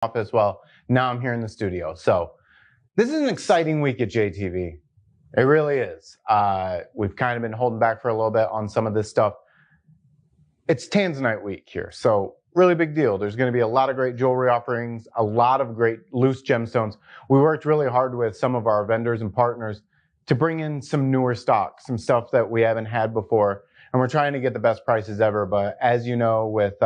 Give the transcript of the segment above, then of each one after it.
office. Well, now I'm here in the studio. So this is an exciting week at JTV. It really is. We've kind of been holding back for a little bit on some of this stuff. It's Tanzanite week here, so really big deal. There's going to be a lot of great jewelry offerings, a lot of great loose gemstones. We worked really hard with some of our vendors and partners to bring in some newer stock, some stuff that we haven't had before, and we're trying to get the best prices ever. But as you know, with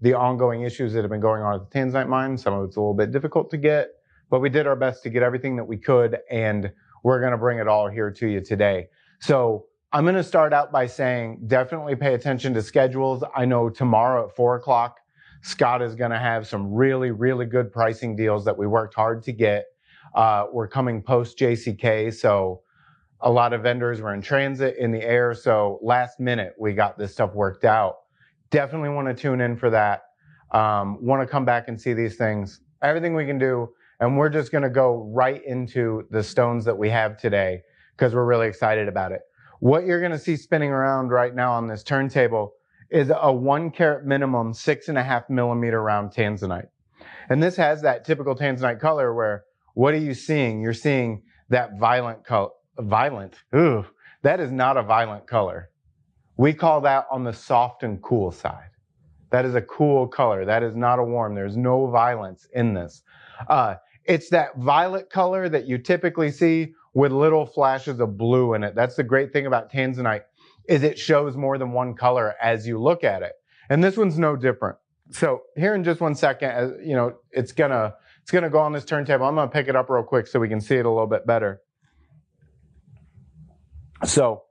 the ongoing issues that have been going on at the Tanzanite mine, some of it's a little bit difficult to get, but we did our best to get everything that we could, and we're going to bring it all here to you today. So I'm going to start out by saying definitely pay attention to schedules. I know tomorrow at 4 o'clock, Scott is going to have some really, really good pricing deals that we worked hard to get. We're coming post JCK, so a lot of vendors were in transit in the air, so last minute we got this stuff worked out. Definitely want to tune in for that. Want to come back and see these things, everything we can do, and we're just going to go right into the stones that we have today because we're really excited about it. What you're going to see spinning around right now on this turntable is a 1 carat minimum 6.5 millimeter round Tanzanite. And this has that typical Tanzanite color where, what are you seeing? You're seeing that violent color. That is not a violent color. We call that on the soft and cool side. That is a cool color. That is not a warm. There's no violence in this. It's that violet color that you typically see with little flashes of blue in it. That's the great thing about Tanzanite, is it shows more than one color as you look at it. And this one's no different. So here in just 1 second, as you know, it's gonna go on this turntable. I'm gonna pick it up real quick so we can see it a little bit better. So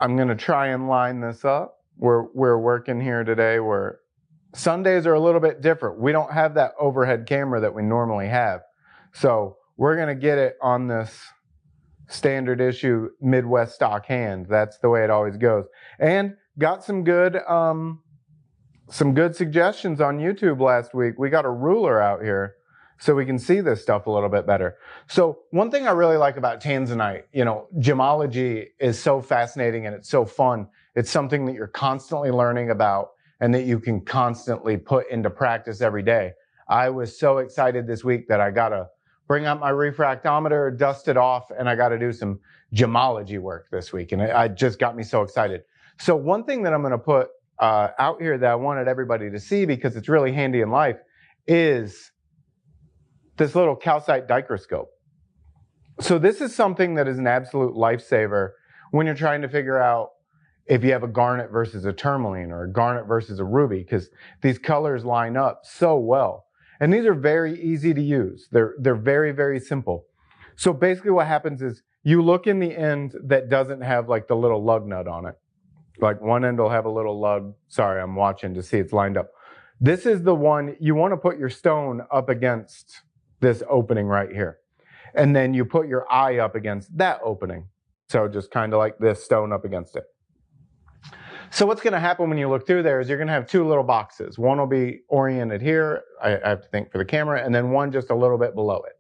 I'm gonna try and line this up. We're working here today where Sundays are a little bit different. We don't have that overhead camera that we normally have. So we're going to get it on this standard issue Midwest stock hand. That's the way it always goes. And got some good suggestions on YouTube last week. We got a ruler out here so we can see this stuff a little bit better. So one thing I really like about Tanzanite, you know, gemology is so fascinating and it's so fun. It's something that you're constantly learning about and that you can constantly put into practice every day. I was so excited this week that I got to bring out my refractometer, dust it off, and I got to do some gemology work this week. And it just got me so excited. So one thing that I'm going to put out here that I wanted everybody to see because it's really handy in life is this little calcite dichroscope. So this is something that is an absolute lifesaver when you're trying to figure out if you have a garnet versus a tourmaline or a garnet versus a ruby, because these colors line up so well. And these are very easy to use. They're very, very simple. So basically what happens is you look in the end that doesn't have like the little lug nut on it. Like one end will have a little lug. Sorry, I'm watching to see it's lined up. This is the one you want to put your stone up against this opening right here. And then you put your eye up against that opening. So just kind of like this stone up against it. So what's going to happen when you look through there is you're going to have two little boxes. One will be oriented here, I have to think for the camera, and then one just a little bit below it.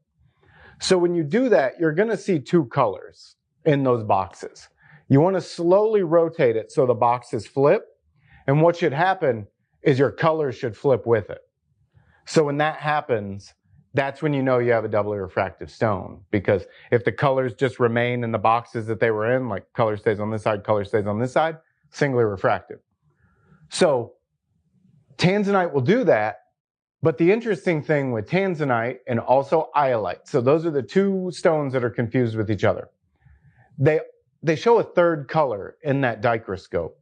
So when you do that, you're going to see two colors in those boxes. You want to slowly rotate it so the boxes flip, and what should happen is your colors should flip with it. So when that happens, that's when you know you have a doubly refractive stone, because if the colors just remain in the boxes that they were in, like color stays on this side, color stays on this side, singly refractive. So Tanzanite will do that, but the interesting thing with Tanzanite and also iolite, so those are the two stones that are confused with each other. They show a third color in that dichroscope,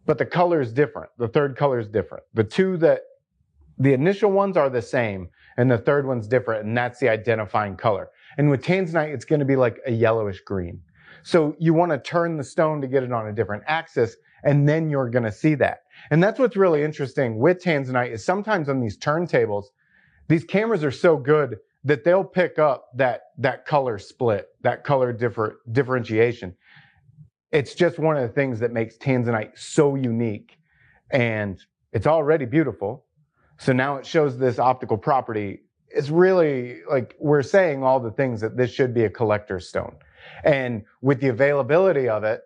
but the color is different. The third color is different. The initial ones are the same, and the third one's different, and that's the identifying color. And with Tanzanite, it's going to be like a yellowish green. So you want to turn the stone to get it on a different axis, and then you're going to see that. And that's what's really interesting with Tanzanite is sometimes on these turntables, these cameras are so good that they'll pick up that color split, that color differentiation. It's just one of the things that makes Tanzanite so unique, and it's already beautiful. So now it shows this optical property. It's really like we're saying all the things that this should be a collector's stone. And with the availability of it,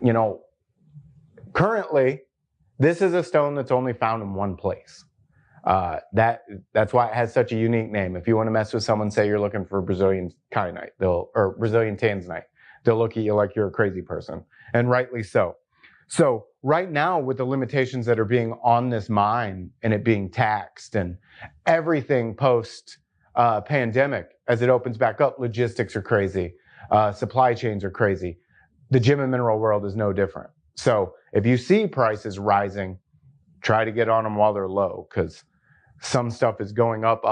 you know, currently, this is a stone that's only found in one place. That's why it has such a unique name. If you want to mess with someone, say you're looking for Brazilian kyanite, or Brazilian tanzanite, they'll look at you like you're a crazy person, and rightly so. So right now, with the limitations that are being on this mine and it being taxed and everything post pandemic, as it opens back up, logistics are crazy, supply chains are crazy. The gem and mineral world is no different. So if you see prices rising, try to get on them while they're low, because some stuff is going up,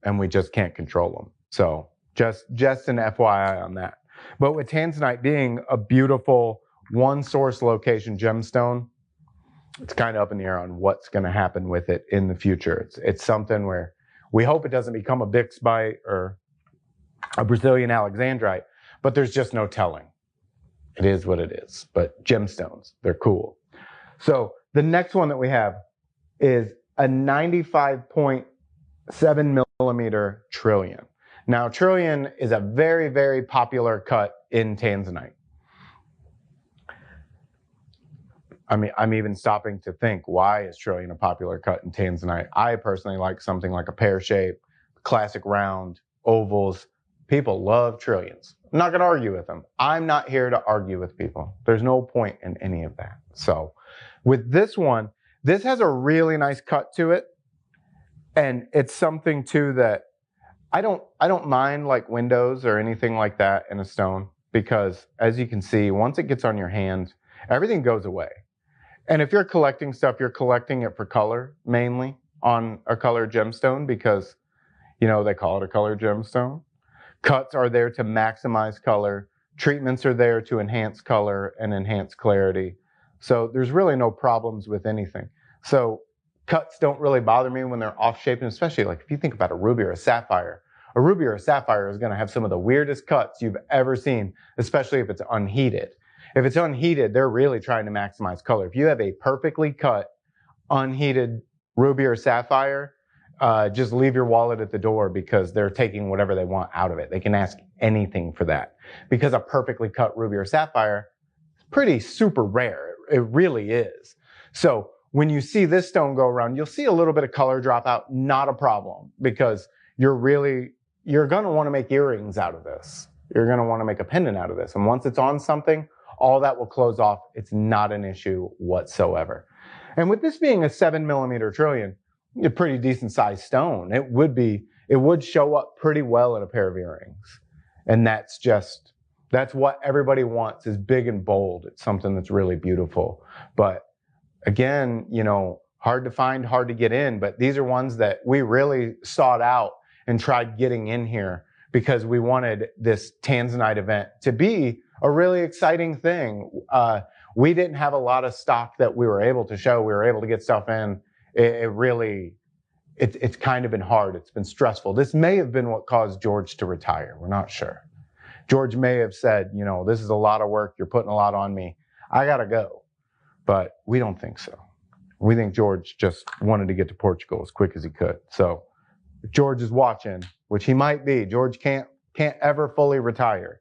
and we just can't control them. So just an FYI on that. But with tanzanite being a beautiful one source location gemstone, it's kind of up in the air on what's going to happen with it in the future. It's something where we hope it doesn't become a Bixbyte or a Brazilian alexandrite, but there's just no telling. It is what it is. But gemstones, they're cool. So the next one that we have is a 95.7 millimeter trillium. Now, trillium is a very, very popular cut in tanzanite. I mean, I'm even stopping to think, why is trillium a popular cut in tanzanite? I personally like something like a pear shape, classic round, ovals. People love trilliums. I'm not going to argue with them. I'm not here to argue with people. There's no point in any of that. So with this one, this has a really nice cut to it. And it's something too that I don't mind like windows or anything like that in a stone, because as you can see, once it gets on your hand, everything goes away. And if you're collecting stuff, you're collecting it for color, mainly on a colored gemstone, because, you know, they call it a colored gemstone. Cuts are there to maximize color. Treatments are there to enhance color and enhance clarity. So there's really no problems with anything. So cuts don't really bother me when they're off shape, and especially like if you think about a ruby or a sapphire is going to have some of the weirdest cuts you've ever seen, especially if it's unheated. If it's unheated, they're really trying to maximize color. If you have a perfectly cut, unheated ruby or sapphire, just leave your wallet at the door, because they're taking whatever they want out of it. They can ask anything for that, because a perfectly cut ruby or sapphire is pretty super rare. It really is. So when you see this stone go around, you'll see a little bit of color drop out, not a problem, because you're going to want to make earrings out of this. You're going to want to make a pendant out of this. And once it's on something, all that will close off. It's not an issue whatsoever. And with this being a 7 millimeter trillium, a pretty decent sized stone, it would show up pretty well in a pair of earrings. And that's what everybody wants, is big and bold. It's something that's really beautiful. But again, you know, hard to find, hard to get in, but these are ones that we really sought out and tried getting in here, because we wanted this tanzanite event to be a really exciting thing. We didn't have a lot of stock that we were able to show. We were able to get stuff in. It's kind of been hard. It's been stressful. This may have been what caused George to retire. We're not sure. George may have said, you know, this is a lot of work. You're putting a lot on me. I got to go. But we don't think so. We think George just wanted to get to Portugal as quick as he could. So if George is watching, which he might be, George can't ever fully retire,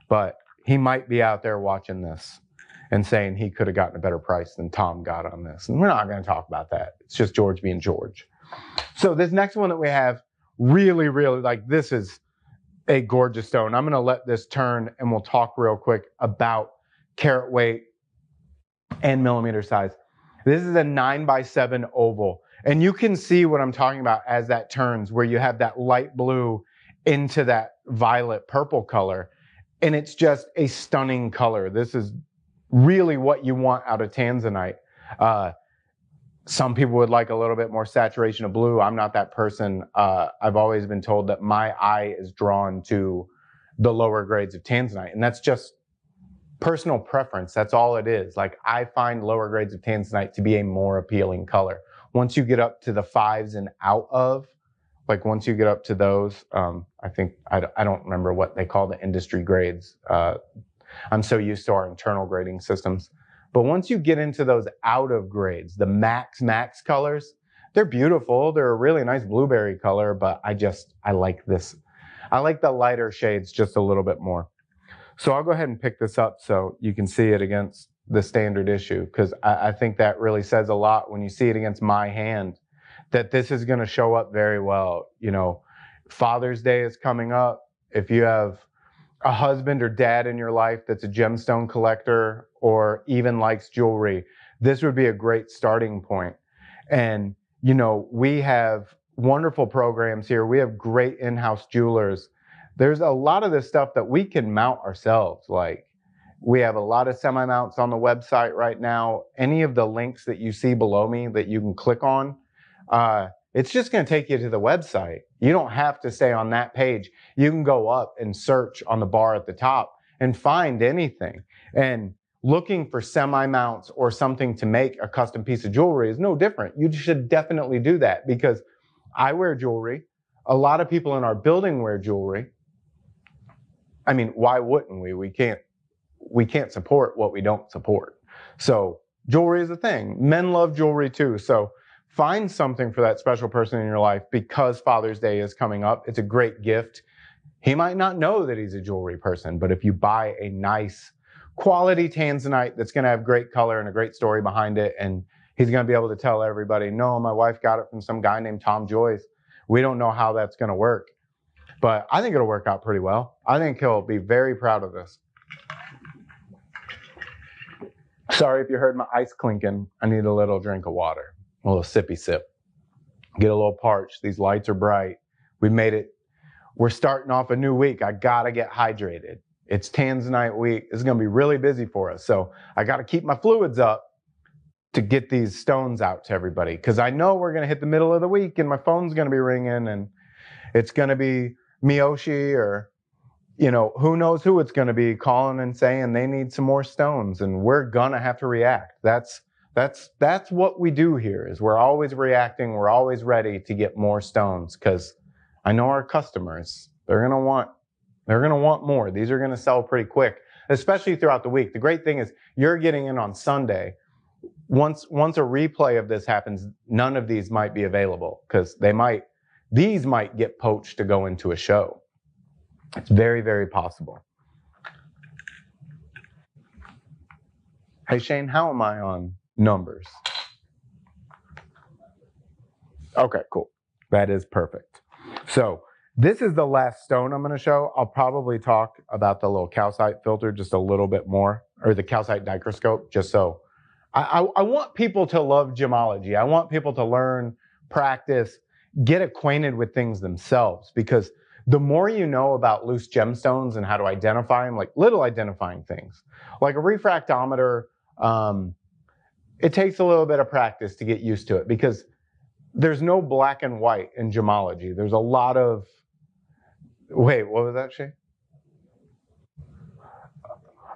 but he might be out there watching this and saying he could have gotten a better price than Tom got on this. And we're not going to talk about that. It's just George being George. So this next one that we have, really, really, like, this is a gorgeous stone. I'm going to let this turn and we'll talk real quick about carat weight and millimeter size. This is a 9x7 oval. And you can see what I'm talking about as that turns, where you have that light blue into that violet purple color. And it's just a stunning color. This is really what you want out of tanzanite. Some people would like a little bit more saturation of blue. I'm not that person. I've always been told that my eye is drawn to the lower grades of tanzanite, and that's just personal preference. That's all it is. Like, I find lower grades of tanzanite to be a more appealing color. Once you get up to the 5s and out of, like once you get up to those, I think, I don't remember what they call the industry grades. I'm so used to our internal grading systems. But once you get into those out of grades, the max colors, they're beautiful. They're a really nice blueberry color, but I like this. I like the lighter shades just a little bit more. So I'll go ahead and pick this up so you can see it against the standard issue, because I think that really says a lot when you see it against my hand, that this is going to show up very well. You know, Father's Day is coming up. If you have a husband or dad in your life that's a gemstone collector or even likes jewelry, this would be a great starting point. And, you know, we have wonderful programs here. We have great in-house jewelers. There's a lot of this stuff that we can mount ourselves. Like, we have a lot of semi-mounts on the website right now. Any of the links that you see below me that you can click on, it's just going to take you to the website. You don't have to stay on that page. You can go up and search on the bar at the top and find anything. And looking for semi-mounts or something to make a custom piece of jewelry is no different. You should definitely do that, because I wear jewelry. A lot of people in our building wear jewelry. I mean, why wouldn't we? We can't support what we don't support. So jewelry is a thing. Men love jewelry too. So find something for that special person in your life, because Father's Day is coming up. It's a great gift. He might not know that he's a jewelry person, but if you buy a nice quality tanzanite that's going to have great color and a great story behind it, and he's going to be able to tell everybody, no, my wife got it from some guy named Tom Joyce. We don't know how that's going to work, but I think it'll work out pretty well. I think he'll be very proud of this. Sorry if you heard my ice clinking. I need a little drink of water, a little sippy sip. Get a little parched. These lights are bright. We made it. We're starting off a new week. I gotta get hydrated. It's Tanzanite week. It's gonna be really busy for us. So I gotta keep my fluids up to get these stones out to everybody, because I know we're gonna hit the middle of the week and my phone's gonna be ringing and it's gonna be Miyoshi or, you know, who knows who it's gonna be calling and saying they need some more stones, and we're gonna have to react. That's what we do here, is we're always reacting. We're always ready to get more stones, because I know our customers, they're gonna want more. These are gonna sell pretty quick, especially throughout the week. The great thing is you're getting in on Sunday. Once a replay of this happens, none of these might be available, because these might get poached to go into a show. It's very, very possible. Hey Shane, how am I on numbers? Okay, cool. That is perfect. So this is the last stone I'm going to show. I'll probably talk about the little calcite filter just a little bit more, or the calcite dichroscope, just so I want people to love gemology. I want people to learn, practice, get acquainted with things themselves, because the more you know about loose gemstones and how to identify them, like little identifying things, like a refractometer, it takes a little bit of practice to get used to it, because there's no black and white in gemology. There's a lot of, wait, what was that, Shane?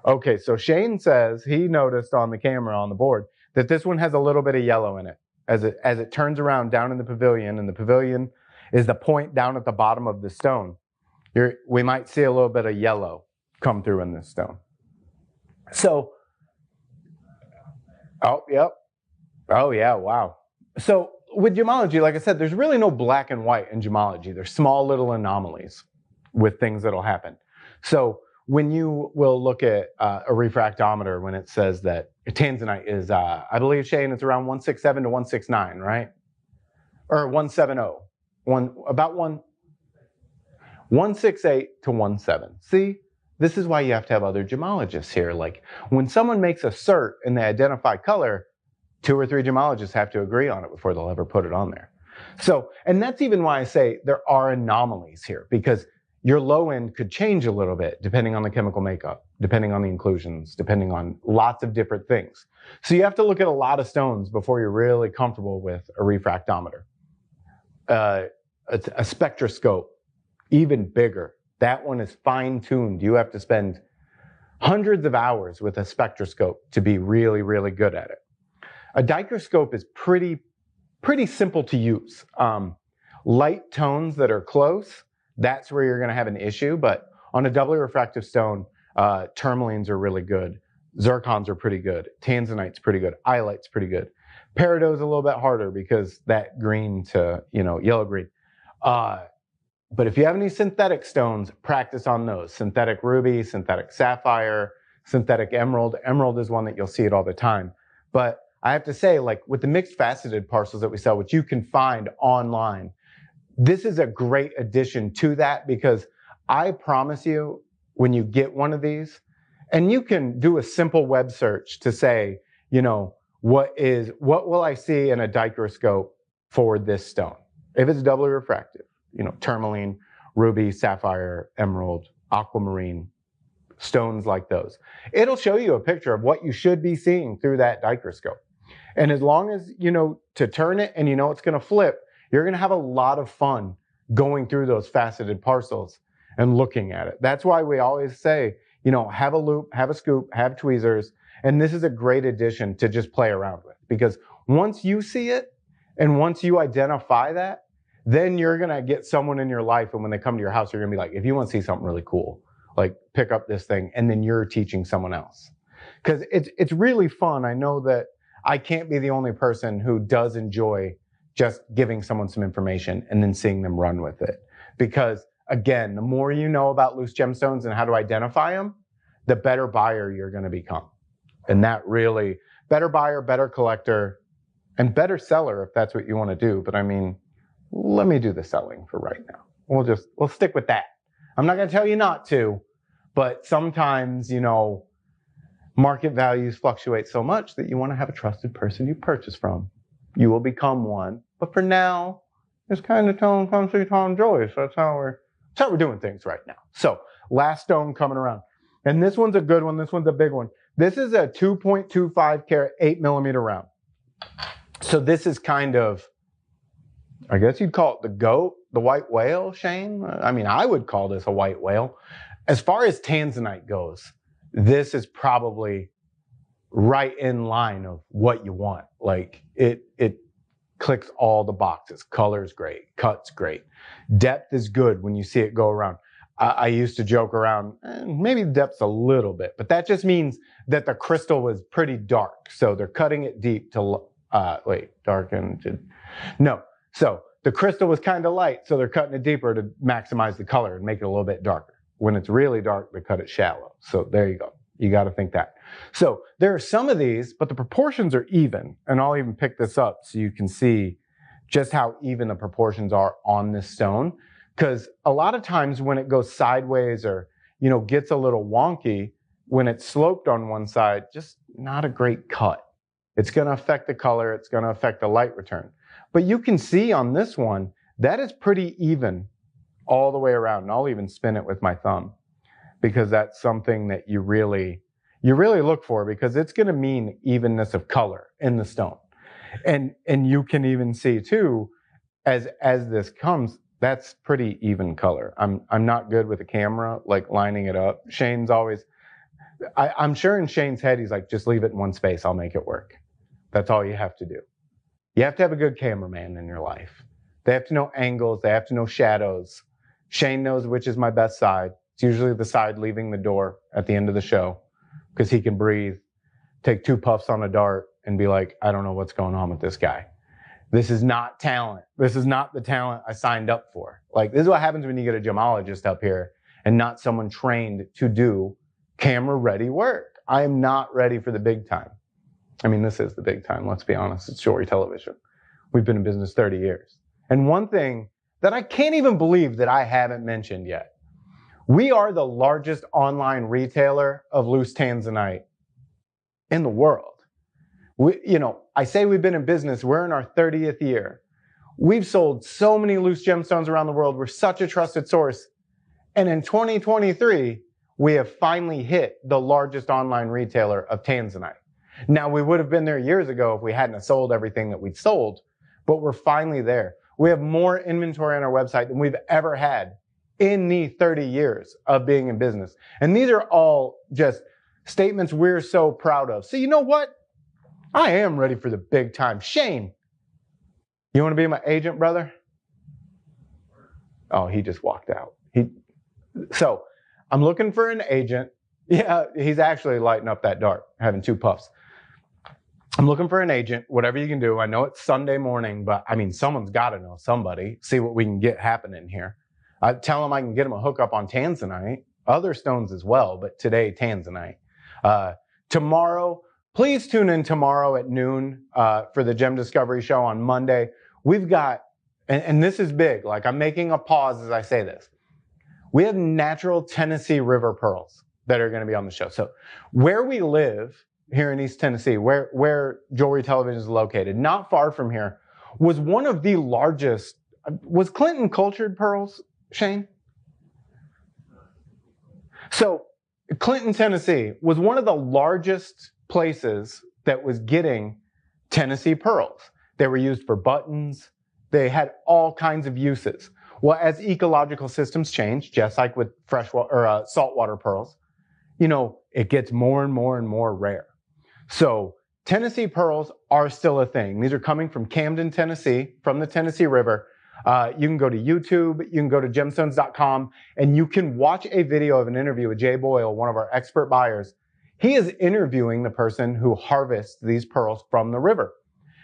Okay, so Shane says he noticed on the camera on the board that this one has a little bit of yellow in it as it turns around down in the pavilion, and the pavilion is the point down at the bottom of the stone. We might see a little bit of yellow come through in this stone. So, oh, yep. Oh, yeah, wow. So with gemology, like I said, there's really no black and white in gemology. There's small little anomalies with things that'll happen. So when you will look at a refractometer, when it says that tanzanite is, I believe, Shane, it's around 167 to 169, right? Or 170. About 168 to 17. See, this is why you have to have other gemologists here. Like when someone makes a cert and they identify color, 2 or 3 gemologists have to agree on it before they'll ever put it on there. So, and that's even why I say there are anomalies here, because your low end could change a little bit depending on the chemical makeup, depending on the inclusions, depending on lots of different things. So you have to look at a lot of stones before you're really comfortable with a refractometer. A spectroscope, even bigger. That one is fine-tuned. You have to spend hundreds of hours with a spectroscope to be really, really good at it. A dichroscope is pretty simple to use. Light tones that are close, that's where you're going to have an issue. But on a doubly refractive stone, tourmalines are really good. Zircons are pretty good. Tanzanite's pretty good. Iolite's pretty good. Peridot's a little bit harder because that green to, yellow green. But if you have any synthetic stones, practice on those. Synthetic ruby, synthetic sapphire, synthetic emerald. Emerald is one that you'll see it all the time. But I have to say, like with the mixed faceted parcels that we sell, which you can find online, this is a great addition to that, because I promise you, when you get one of these, and you can do a simple web search to say, what will I see in a dichroiscope for this stone? If it's doubly refractive, tourmaline, ruby, sapphire, emerald, aquamarine, stones like those. It'll show you a picture of what you should be seeing through that dichroiscope. And as long as you know to turn it and it's going to flip, you're going to have a lot of fun going through those faceted parcels and looking at it. That's why we always say, have a loop, have a scoop, have tweezers. And this is a great addition to just play around with, because once you see it and once you identify that, then you're going to get someone in your life. And when they come to your house, you're going to be like, if you want to see something really cool, like pick up this thing, and then you're teaching someone else. Because it's really fun. I know that I can't be the only person who does enjoy just giving someone some information and then seeing them run with it. Because again, the more you know about loose gemstones and how to identify them, the better buyer you're going to become. And that really, better buyer, better collector, and better seller if that's what you want to do. But I mean, let me do the selling for right now. We'll stick with that. I'm not going to tell you not to, but sometimes, market values fluctuate so much that you want to have a trusted person you purchase from. You will become one. But for now, just kind of tell them, come see Tom Joyce. That's how we're doing things right now. So last stone coming around. And this one's a good one. This one's a big one. This is a 2.25 carat 8mm round. So this is kind of, I guess you'd call it the goat, the white whale, Shane. I mean, I would call this a white whale. As far as tanzanite goes, this is probably right in line of what you want. Like it clicks all the boxes. Color's great, cut's great. Depth is good when you see it go around. I used to joke around, maybe depth's a little bit, but that just means that the crystal was pretty dark. So they're cutting it deep to, So the crystal was kind of light, so they're cutting it deeper to maximize the color and make it a little bit darker. When it's really dark, they cut it shallow. So there you go. You got to think that. So there are some of these, but the proportions are even. And I'll even pick this up so you can see just how even the proportions are on this stone. Because a lot of times when it goes sideways or, gets a little wonky, when it's sloped on one side, just not a great cut. It's going to affect the color. It's going to affect the light return. But you can see on this one, that is pretty even all the way around. And I'll even spin it with my thumb, because that's something that you really look for, because it's going to mean evenness of color in the stone. And you can even see too, as this comes, that's pretty even color. I'm not good with a camera, like lining it up. Shane's always, I'm sure in Shane's head, he's like, just leave it in one space. I'll make it work. That's all you have to do. You have to have a good cameraman in your life. They have to know angles. They have to know shadows. Shane knows which is my best side. It's usually the side leaving the door at the end of the show, because he can breathe, take 2 puffs on a dart and be like, I don't know what's going on with this guy. This is not talent. This is not the talent I signed up for. Like, this is what happens when you get a gemologist up here and not someone trained to do camera ready work. I am not ready for the big time. I mean, this is the big time. Let's be honest. It's jewelry television. We've been in business 30 years. And one thing that I can't even believe that I haven't mentioned yet, we are the largest online retailer of loose tanzanite in the world. I say we've been in business. We're in our 30th year. We've sold so many loose gemstones around the world. We're such a trusted source. And in 2023, we have finally hit the largest online retailer of tanzanite. Now, we would have been there years ago if we hadn't have sold everything that we'd sold, but we're finally there. We have more inventory on our website than we've ever had in the 30 years of being in business. And these are all just statements we're so proud of. So you know what? I am ready for the big time. Shane, you want to be my agent, brother? Oh, he just walked out. So I'm looking for an agent. Yeah, he's actually lighting up that dart, having 2 puffs. I'm looking for an agent, whatever you can do. I know it's Sunday morning, but I mean, someone's got to know somebody, see what we can get happening here. I tell him I can get him a hookup on tanzanite, other stones as well, but today, tanzanite. Tomorrow, please tune in tomorrow at noon for the Gem Discovery Show on Monday. We've got, and this is big, like I'm making a pause as I say this. We have natural Tennessee River pearls that are going to be on the show. So where we live here in East Tennessee, where Jewelry Television is located, not far from here, was one of the largest, was Clinton cultured pearls, Shane? So Clinton, Tennessee was one of the largest places that was getting Tennessee pearls. They were used for buttons. They had all kinds of uses. Well, as ecological systems change, just like with freshwater or saltwater pearls, you know, it gets more and more and more rare. So Tennessee pearls are still a thing. These are coming from Camden, Tennessee, from the Tennessee River. You can go to YouTube, you can go to gemstones.com, and you can watch a video of an interview with Jay Boyle, one of our expert buyers. He is interviewing the person who harvests these pearls from the river.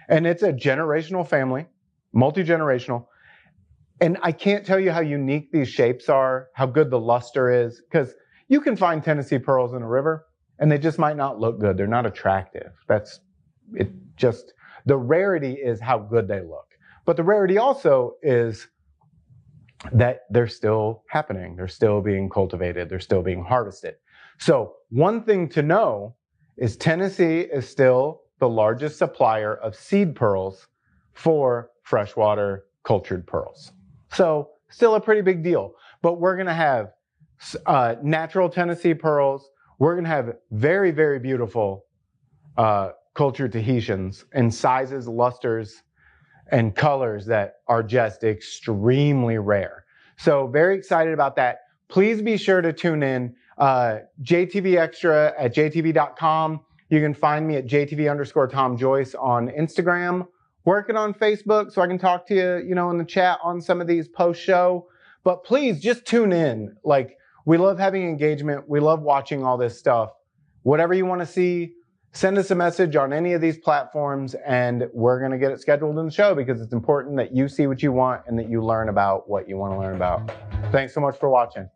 And it's a generational family, multi-generational. And I can't tell you how unique these shapes are, how good the luster is, because you can find Tennessee pearls in a river, and they just might not look good. They're not attractive. That's it. Just the rarity is how good they look. But the rarity also is that they're still happening. They're still being cultivated. They're still being harvested. So one thing to know is Tennessee is still the largest supplier of seed pearls for freshwater cultured pearls. So still a pretty big deal. But we're going to have natural Tennessee pearls. We're going to have very, very beautiful cultured Tahitians in sizes, lusters, and colors that are just extremely rare. So very excited about that. Please be sure to tune in. JTV Extra at jtv.com. You can find me at JTV_Tom Joyce on Instagram. Working on Facebook so I can talk to you, you know, in the chat on some of these post-show. But please just tune in. Like, we love having engagement. We love watching all this stuff. Whatever you want to see, send us a message on any of these platforms, and we're going to get it scheduled in the show because it's important that you see what you want and that you learn about what you want to learn about. Thanks so much for watching.